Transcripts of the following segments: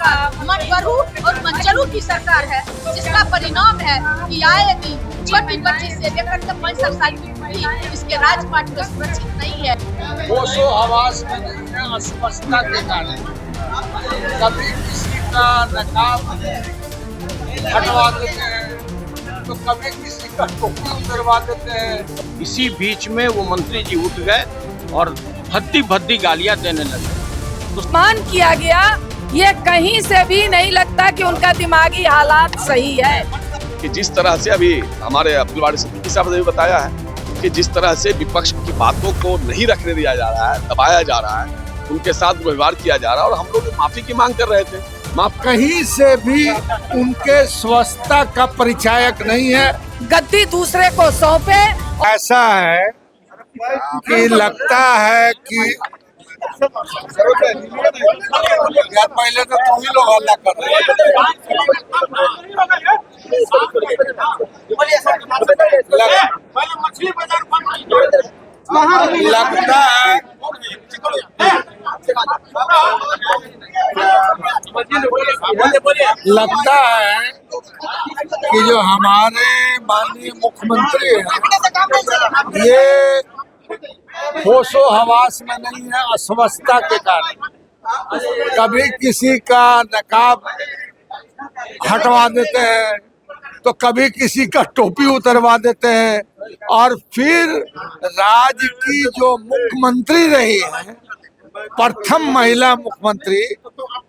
सरकार मनगढ़ू और मंचलू की सरकार है, जिसका परिणाम है कि आए दिन छोटी बच्ची से लेकर के 65 साल की बुढ़ी इसके राजपाट में सुरक्षित नहीं है। होशो हवास में नहीं है, अस्वस्थता के कारण कभी किसी का नकाब हटवा देते हैं तो कभी किसी का टोपी उतरवा देते हैं। इसी बीच में वो मंत्री जी उठ गए और भद्दी भद्दी गालियां देने लगे। मान किया गया, ये कहीं से भी नहीं लगता कि उनका दिमागी हालात सही है। कि जिस तरह से अभी हमारे अब्दुल वारिस सिद्दीकी साहब ने भी बताया है कि जिस तरह से विपक्ष की बातों को नहीं रखने दिया जा रहा है, दबाया जा रहा है, उनके साथ व्यवहार किया जा रहा है और हम लोग माफी की मांग कर रहे थे। कहीं से भी उनके स्वस्थता का परिचायक नहीं है। गद्दी दूसरे को सौंपे। ऐसा है कि लगता है कि यार पहले तो तुम ही लोग हल्ला कर रहे लगता है कि जो हमारे माननीय मुख्यमंत्री हैं ये होशो हवास में नहीं है, अस्वस्थता के कारण कभी किसी का नकाब हटवा देते हैं तो कभी किसी का टोपी उतरवा देते हैं और फिर राज्य की जो मुख्यमंत्री रही है, प्रथम महिला मुख्यमंत्री,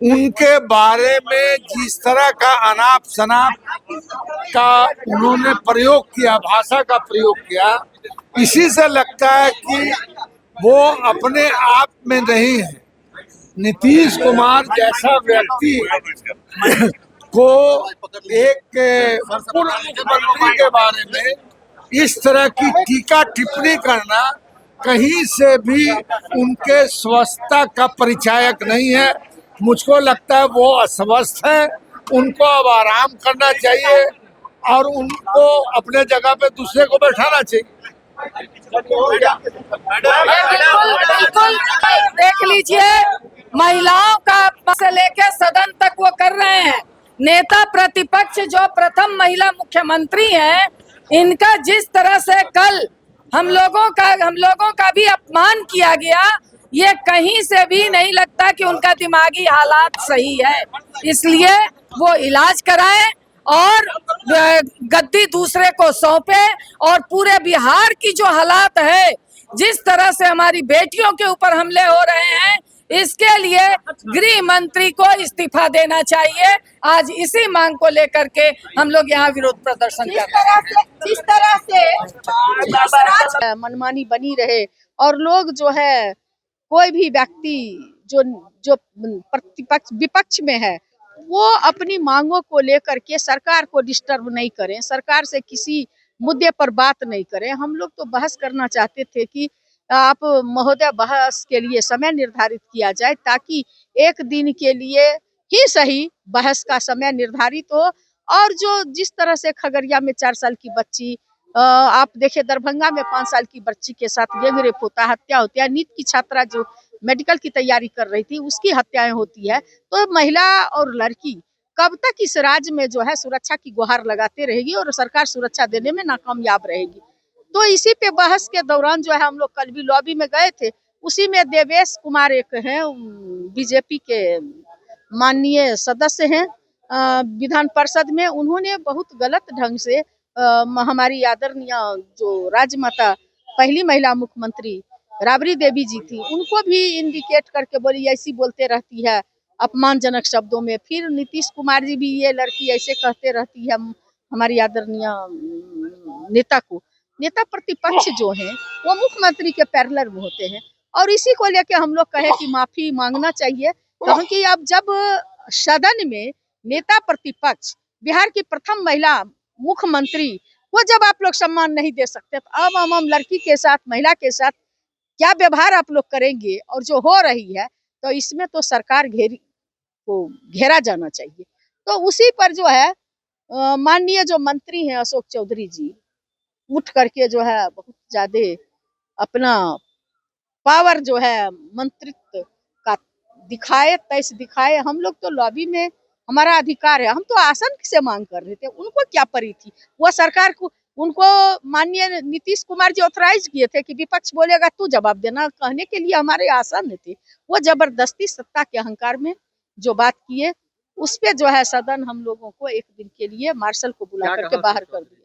उनके बारे में जिस तरह का अनाप शनाप का उन्होंने प्रयोग किया, भाषा का प्रयोग किया, इसी से लगता है कि वो अपने आप में नहीं है। नीतीश कुमार जैसा व्यक्ति को एक पूर्व मुख्यमंत्री के बारे में इस तरह की टीका टिप्पणी करना कहीं से भी उनके स्वस्थता का परिचायक नहीं है। मुझको लगता है वो अस्वस्थ हैं, उनको अब आराम करना चाहिए और उनको अपने जगह पे दूसरे को बैठाना चाहिए। बिल्कुल देख लीजिए, महिलाओं का से लेकर सदन तक वो कर रहे हैं। नेता प्रतिपक्ष जो प्रथम महिला मुख्यमंत्री हैं, इनका जिस तरह से कल हम लोगों का भी अपमान किया गया, ये कहीं से भी नहीं लगता कि उनका दिमागी हालात सही है। इसलिए वो इलाज कराएं और गद्दी दूसरे को सौंपे। और पूरे बिहार की जो हालात है, जिस तरह से हमारी बेटियों के ऊपर हमले हो रहे हैं, इसके लिए गृह मंत्री को इस्तीफा देना चाहिए। आज इसी मांग को लेकर के हम लोग यहाँ विरोध प्रदर्शन कर रहे हैं। जिस तरह से मनमानी बनी रहे और लोग जो है, कोई भी व्यक्ति जो प्रतिपक्ष विपक्ष में है, वो अपनी मांगों को लेकर के सरकार को डिस्टर्ब नहीं करें, सरकार से किसी मुद्दे पर बात नहीं करें। हम लोग तो बहस करना चाहते थे कि आप महोदय बहस के लिए समय निर्धारित किया जाए, ताकि एक दिन के लिए ही सही बहस का समय निर्धारित हो। और जो जिस तरह से खगड़िया में 4 साल की बच्ची, आप देखिए दरभंगा में 5 साल की बच्ची के साथ गैंगरेप होता है, हत्या होती है। नीट की छात्रा जो मेडिकल की तैयारी कर रही थी, उसकी हत्याएं होती है। तो महिला और लड़की कब तक इस राज्य में जो है सुरक्षा की गुहार लगाते रहेगी और सरकार सुरक्षा देने में नाकामयाब रहेगी। तो इसी पे बहस के दौरान जो है, हम लोग कल भी लॉबी में गए थे, उसी में देवेश कुमार एक हैं, बीजेपी के माननीय सदस्य हैं विधान परिषद में, उन्होंने बहुत गलत ढंग से हमारी आदरणीय जो राजमाता पहली महिला मुख्यमंत्री राबड़ी देवी जी थी, उनको भी इंडिकेट करके बोली ऐसी बोलते रहती है अपमानजनक शब्दों में। फिर नीतीश कुमार जी भी ये लड़की ऐसे कहते रहती है हमारी आदरणीय नेता को। नेता प्रतिपक्ष जो हैं वो मुख्यमंत्री के पैरेलल में होते हैं और इसी को लेके हम लोग कहे कि माफी मांगना चाहिए, क्योंकि अब जब सदन में नेता प्रतिपक्ष बिहार की प्रथम महिला मुख्यमंत्री वो जब आप लोग सम्मान नहीं दे सकते, तो अब हम लड़की के साथ, महिला के साथ क्या व्यवहार आप लोग करेंगे। और जो हो रही है तो इसमें तो सरकार घेरा जाना चाहिए। तो उसी पर जो है माननीय जो मंत्री हैं अशोक चौधरी जी उठ करके जो है बहुत ज्यादा अपना पावर जो है मंत्रित्व का दिखाए तैस दिखाए। हम लोग तो लॉबी में हमारा अधिकार है, हम तो आसन से मांग कर रहे थे, उनको क्या पड़ी थी? वो सरकार को, उनको माननीय नीतीश कुमार जी ऑथराइज किए थे कि विपक्ष बोलेगा तू जवाब देना, कहने के लिए हमारे आसन थे। वो जबरदस्ती सत्ता के अहंकार में जो बात किए, उस पे जो है सदन हम लोगों को एक दिन के लिए मार्शल को बुला करके बाहर कर दिया।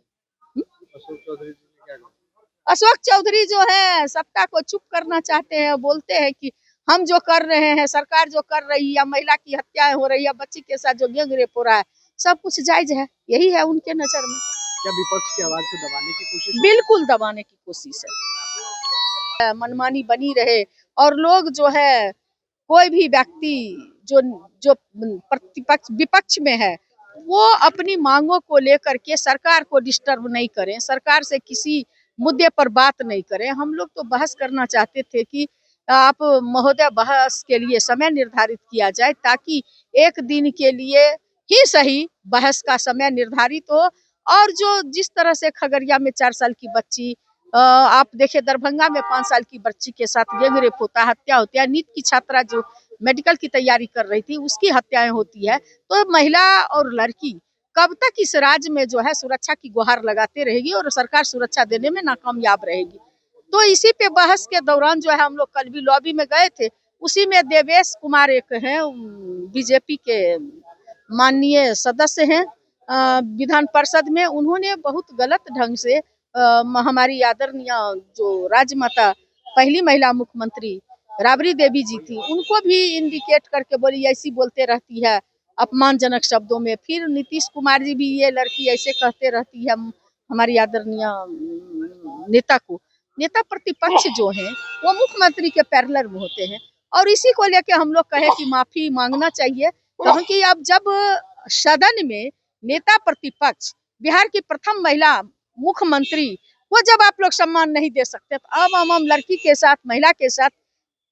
अशोक चौधरी जो है सत्ता को चुप करना चाहते हैं, बोलते हैं कि हम जो कर रहे हैं, सरकार जो कर रही है, महिला की हत्याएं हो रही है, बच्ची के साथ जो गैंग रेप हो रहा है, सब कुछ जायज है, यही है उनके नजर में। क्या विपक्ष की आवाज को दबाने की कोशिश? बिल्कुल दबाने की कोशिश है, मनमानी बनी रहे और लोग जो है, कोई भी व्यक्ति जो जो प्रतिपक्ष विपक्ष में है, वो अपनी मांगों को लेकर के सरकार को डिस्टर्ब नहीं करें, सरकार से किसी मुद्दे पर बात नहीं करें। हम लोग तो बहस करना चाहते थे कि आप महोदय बहस के लिए समय निर्धारित किया जाए, ताकि एक दिन के लिए ही सही बहस का समय निर्धारित हो। और जो जिस तरह से खगड़िया में 4 साल की बच्ची, आप देखिए दरभंगा में 5 साल की बच्ची के साथ गैंग रेप होता है, हत्या होती है, नीट की छात्रा जो मेडिकल की तैयारी कर रही थी उसकी हत्याएं होती है, तो महिला और लड़की कब तक इस राज्य में जो है सुरक्षा की गुहार लगाते रहेगी और सरकार सुरक्षा देने में नाकामयाब रहेगी। तो इसी पे बहस के दौरान जो है हम लोग कल भी लॉबी में गए थे, उसी में देवेश कुमार एक हैं, बीजेपी के माननीय सदस्य हैं विधान परिषद में, उन्होंने बहुत गलत ढंग से हमारी आदरणीय जो राजमाता पहली महिला मुख्यमंत्री राबड़ी देवी जी थी, उनको भी इंडिकेट करके बोली ऐसी बोलते रहती है अपमानजनक शब्दों में। फिर नीतीश कुमार जी भी ये लड़की ऐसे कहते रहती है हमारी आदरणीय नेता को। नेता प्रतिपक्ष जो है वो मुख्यमंत्री के पैरेलल में होते हैं, और इसी को लेके हम लोग कहे कि माफी मांगना चाहिए, क्योंकि अब जब सदन में नेता प्रतिपक्ष बिहार की प्रथम महिला मुख्यमंत्री को जब आप लोग सम्मान नहीं दे सकते, तो अब हम लड़की के साथ, महिला के साथ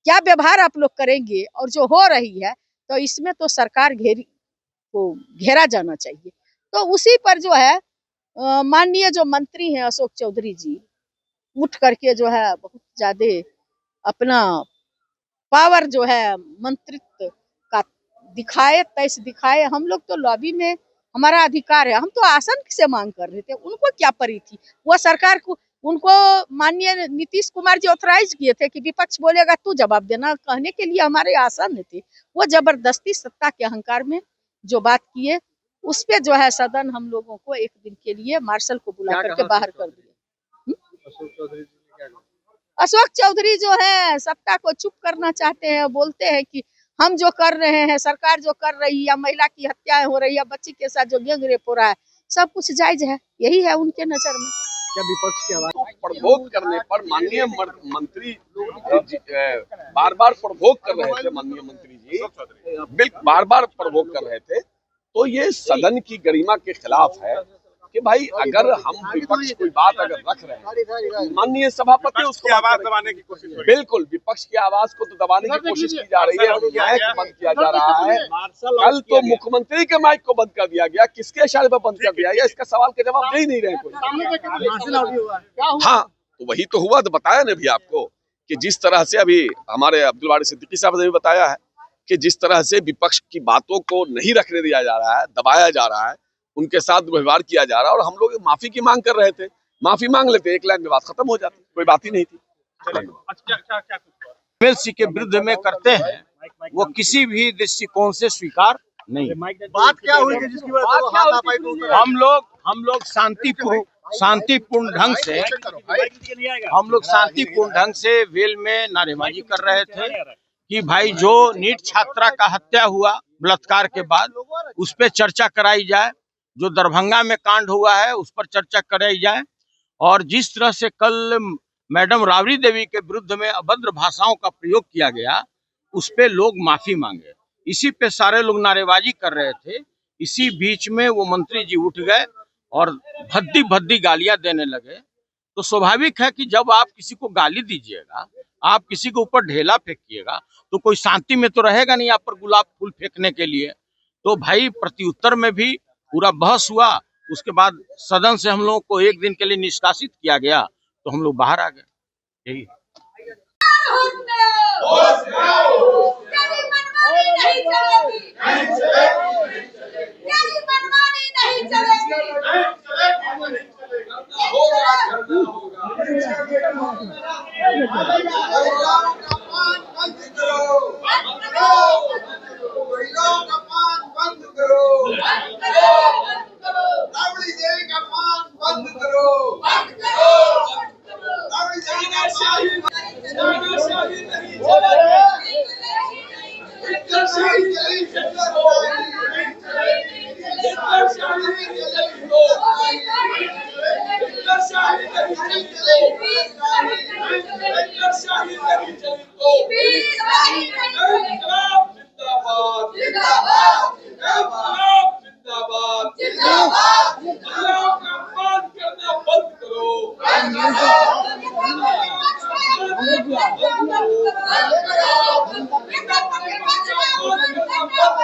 क्या व्यवहार आप लोग करेंगे? और जो हो रही है तो इसमें तो सरकार को घेरा जाना चाहिए। तो उसी पर जो है माननीय जो मंत्री हैं अशोक चौधरी जी उठ करके जो है बहुत ज्यादा अपना पावर जो है मंत्रित्व का दिखाए तैस दिखाए। हम लोग तो लॉबी में हमारा अधिकार है, हम तो आसन से मांग कर रहे थे, उनको क्या पड़ी थी? वो सरकार को, उनको माननीय नीतीश कुमार जी ऑथराइज किए थे कि विपक्ष बोलेगा तू जवाब देना, कहने के लिए हमारे आसन थे। वो जबरदस्ती सत्ता के अहंकार में जो बात किए, उस पे जो है सदन हम लोगों को एक दिन के लिए मार्शल को बुला करके बाहर कर दिया। अशोक चौधरी जो है सत्ता को चुप करना चाहते हैं, बोलते हैं कि हम जो कर रहे हैं, सरकार जो कर रही है, महिला की हत्याएं हो रही है, बच्ची के साथ जो गैंग रेप हो रहा है, सब कुछ जायज है, यही है उनके नजर में। क्या विपक्ष की आवाज? प्रभोग करने पर माननीय मंत्री बार बार प्रभोग कर रहे थे, माननीय मंत्री जी बिल्कुल बार बार प्रभोग कर रहे थे, तो ये सदन की गरिमा के खिलाफ है कि भाई अगर हम विपक्ष कोई बात अगर रख रहे हैं, माननीय सभापति उसको आवाज दबाने की कोशिश, बिल्कुल विपक्ष की आवाज को तो दबाने की कोशिश की जा रही है, माइक बंद किया जा रहा है। कल तो मुख्यमंत्री के माइक को बंद कर दिया गया, किसके इशारे पर बंद कर दिया गया, इसका सवाल के जवाब दे ही नहीं रहे कोई। हाँ, तो वही तो हुआ, तो बताया ना भी आपको कि जिस तरह से अभी हमारे अब्दुल वारिस सिद्दीकी साहब ने भी बताया है कि जिस तरह से विपक्ष की बातों को नहीं रखने दिया जा रहा है, दबाया जा रहा है, उनके साथ व्यवहार किया जा रहा है, और हम लोग माफी की मांग कर रहे थे, माफी मांग लेते, एक लाइन में बात खत्म हो जाती, कोई बात ही नहीं थी। एमएलसी के विरुद्ध में करते हैं, वो किसी भी दृष्टिकोण से स्वीकार नहीं। बात क्या हुई थी जिसकी वजह से हाथापाई को हम लोग शांतिपूर्ण ढंग से वेल में नारेबाजी कर रहे थे कि भाई जो नीट छात्रा का हत्या हुआ बलात्कार के बाद, उस पर चर्चा कराई जाए, जो दरभंगा में कांड हुआ है उस पर चर्चा कराई जाए, और जिस तरह से कल मैडम राबड़ी देवी के विरुद्ध में अभद्र भाषाओं का प्रयोग किया गया, उस पे लोग माफी मांगे। इसी पे सारे लोग नारेबाजी कर रहे थे। इसी बीच में वो मंत्री जी उठ गए और भद्दी भद्दी गालियां देने लगे। तो स्वाभाविक है कि जब आप किसी को गाली दीजिएगा, आप किसी के ऊपर ढेला फेंकिएगा, तो कोई शांति में तो रहेगा नहीं आप पर गुलाब फूल फेंकने के लिए। तो भाई प्रत्युत्तर में भी पूरा बहस हुआ, उसके बाद सदन से हम लोगों को एक दिन के लिए निष्कासित किया गया, तो हम लोग बाहर आ गए। यही है